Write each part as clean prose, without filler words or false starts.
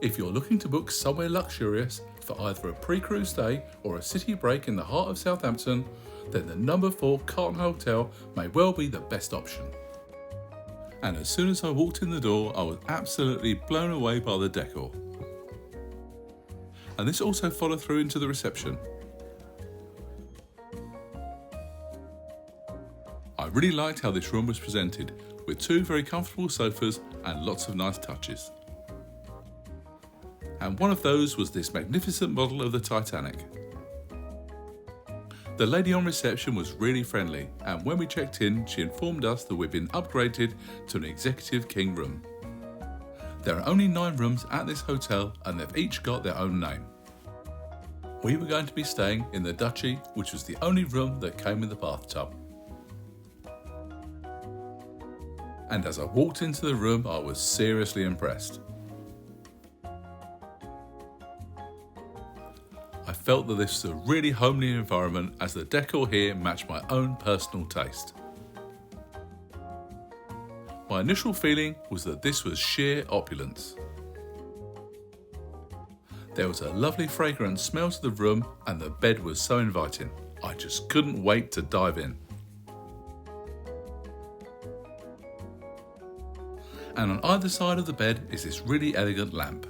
If you're looking to book somewhere luxurious for either a pre-cruise stay or a city break in the heart of Southampton, then the number 4 Carlton Hotel may well be the best option. And as soon as I walked in the door, I was absolutely blown away by the decor. And this also followed through into the reception. I really liked how this room was presented, with 2 very comfortable sofas and lots of nice touches. And one of those was this magnificent model of the Titanic. The lady on reception was really friendly, and when we checked in, she informed us that we'd been upgraded to an executive king room. There are only 9 rooms at this hotel, and they've each got their own name. We were going to be staying in the Duchy, which was the only room that came with a bathtub. And as I walked into the room, I was seriously impressed. I felt that this was a really homely environment, as the decor here matched my own personal taste. My initial feeling was that this was sheer opulence. There was a lovely fragrant smell to the room, and the bed was so inviting. I just couldn't wait to dive in. And on either side of the bed is this really elegant lamp,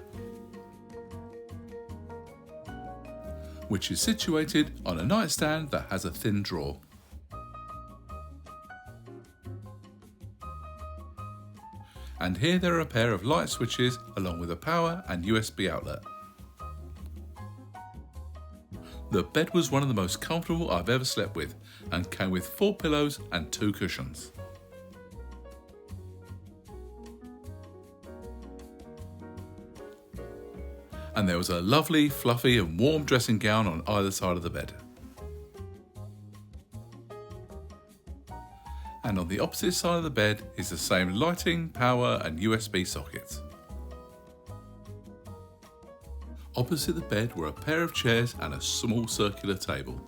which is situated on a nightstand that has a thin drawer. And here there are a pair of light switches along with a power and USB outlet. The bed was one of the most comfortable I've ever slept with, and came with 4 pillows and 2 cushions. And there was a lovely, fluffy and warm dressing gown on either side of the bed. And on the opposite side of the bed is the same lighting, power and USB sockets. Opposite the bed were a pair of chairs and a small circular table.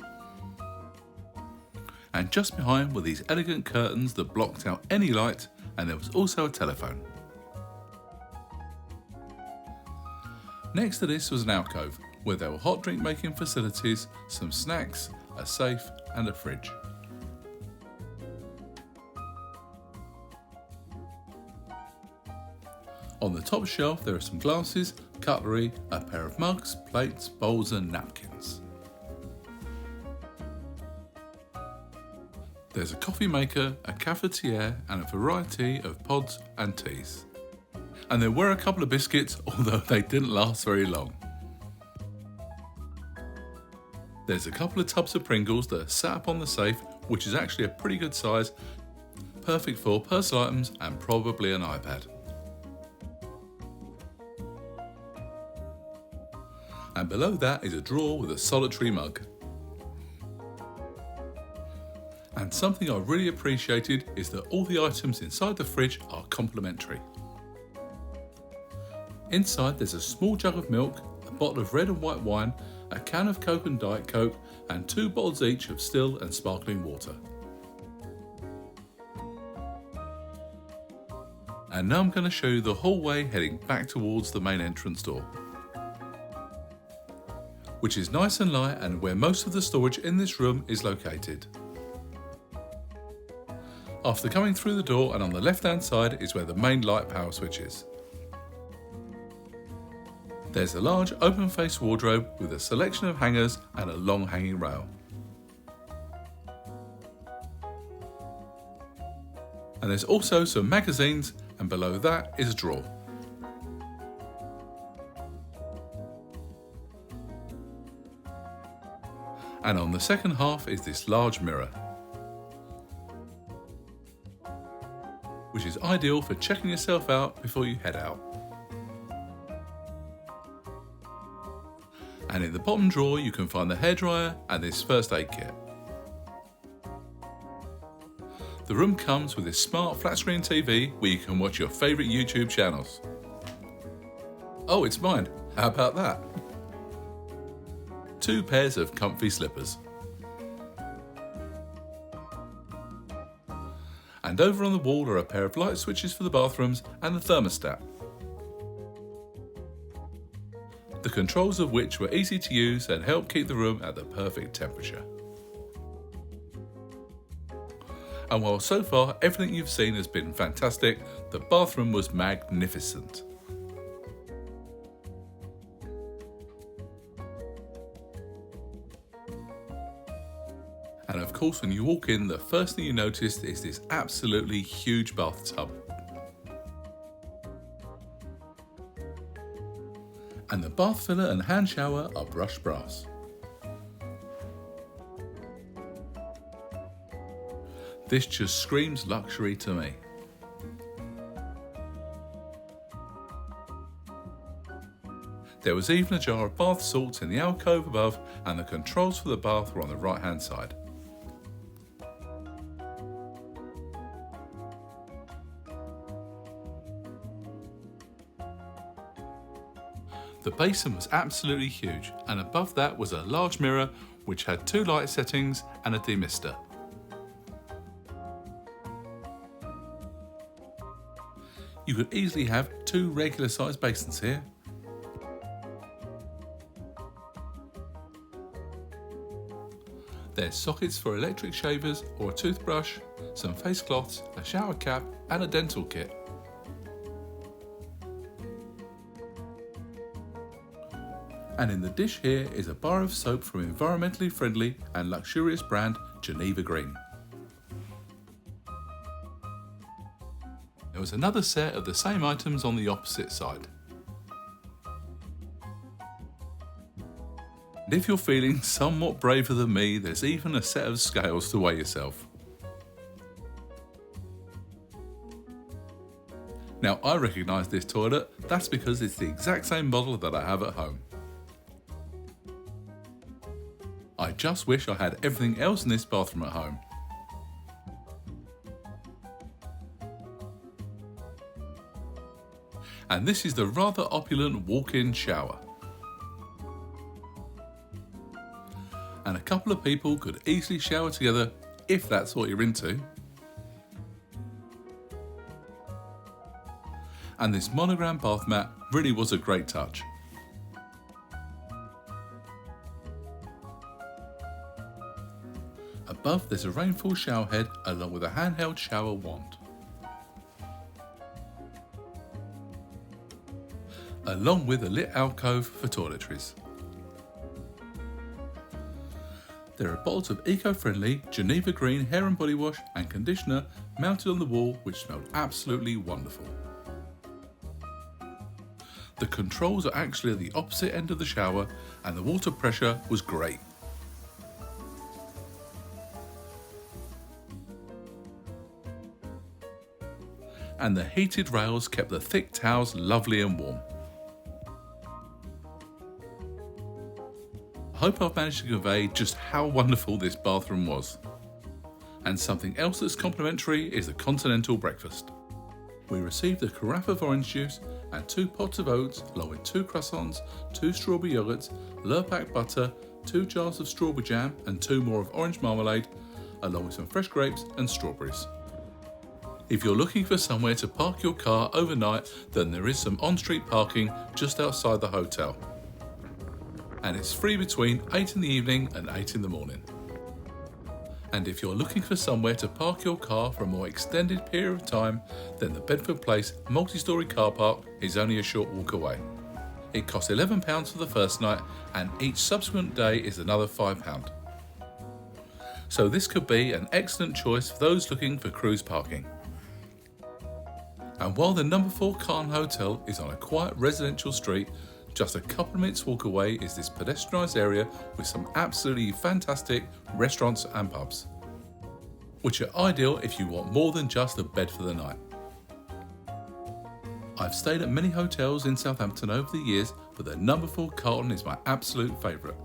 And just behind were these elegant curtains that blocked out any light, and there was also a telephone. Next to this was an alcove, where there were hot drink making facilities, some snacks, a safe and a fridge. On the top shelf there are some glasses, cutlery, a pair of mugs, plates, bowls and napkins. There's a coffee maker, a cafetiere and a variety of pods and teas. And there were a couple of biscuits, although they didn't last very long. There's a couple of tubs of Pringles that are sat up on the safe, which is actually a pretty good size, perfect for personal items and probably an iPad. And below that is a drawer with a solitary mug. And something I really appreciated is that all the items inside the fridge are complimentary. Inside there's a small jug of milk, a bottle of red and white wine, a can of Coke and Diet Coke, and 2 bottles each of still and sparkling water. And now I'm going to show you the hallway heading back towards the main entrance door, which is nice and light and where most of the storage in this room is located. After coming through the door, and on the left hand side is where the main light power switch is. There's a large open face wardrobe with a selection of hangers and a long hanging rail. And there's also some magazines, and below that is a drawer. And on the second half is this large mirror, which is ideal for checking yourself out before you head out. And in the bottom drawer you can find the hairdryer and this first aid kit. The room comes with this smart flat screen TV where you can watch your favourite YouTube channels. Oh, it's mine. How about that? 2 pairs of comfy slippers. And over on the wall are a pair of light switches for the bathrooms and the thermostat. the controls of which were easy to use and helped keep the room at the perfect temperature. And while so far everything you've seen has been fantastic, the bathroom was magnificent. And of course, when you walk in, the first thing you notice is this absolutely huge bathtub. And the bath filler and hand shower are brushed brass. This just screams luxury to me. There was even a jar of bath salts in the alcove above, and the controls for the bath were on the right hand side. The basin was absolutely huge, and above that was a large mirror which had 2 light settings and a demister. You could easily have 2 regular sized basins here. There's sockets for electric shavers or a toothbrush, some face cloths, a shower cap and a dental kit. And in the dish here is a bar of soap from environmentally friendly and luxurious brand Geneva Green. There was another set of the same items on the opposite side. And if you're feeling somewhat braver than me, there's even a set of scales to weigh yourself. Now I recognise this toilet, that's because it's the exact same model that I have at home. I just wish I had everything else in this bathroom at home. And this is the rather opulent walk-in shower. And a couple of people could easily shower together if that's what you're into. And this monogram bath mat really was a great touch. Above there's a rainfall shower head along with a handheld shower wand. Along with a lit alcove for toiletries. There are bottles of eco-friendly Geneva Green hair and body wash and conditioner mounted on the wall which smelled absolutely wonderful. The controls are actually at the opposite end of the shower and the water pressure was great. And the heated rails kept the thick towels lovely and warm. I hope I've managed to convey just how wonderful this bathroom was. And something else that's complimentary is the continental breakfast. We received a carafe of orange juice and 2 pots of oats along with 2 croissants, 2 strawberry yogurts, Lurpak butter, 2 jars of strawberry jam and 2 more of orange marmalade, along with some fresh grapes and strawberries. If you're looking for somewhere to park your car overnight, then there is some on-street parking just outside the hotel. And it's free between 8 in the evening and 8 in the morning. And if you're looking for somewhere to park your car for a more extended period of time, then the Bedford Place multi-storey car park is only a short walk away. It costs £11 for the first night and each subsequent day is another £5. So this could be an excellent choice for those looking for cruise parking. And while the number 4 Carlton Hotel is on a quiet residential street, just a couple of minutes walk away is this pedestrianised area with some absolutely fantastic restaurants and pubs, which are ideal if you want more than just a bed for the night. I've stayed at many hotels in Southampton over the years, but the number 4 Carlton is my absolute favourite.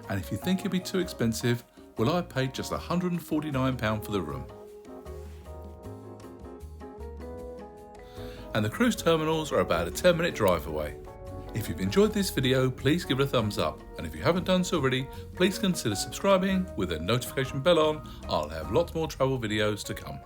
And if you think it'd be too expensive, well, I paid just £149 for the room. And the cruise terminals are about a 10-minute drive away. If you've enjoyed this video, please give it a thumbs up, and if you haven't done so already, please consider subscribing with a notification bell on. I'll have lots more travel videos to come.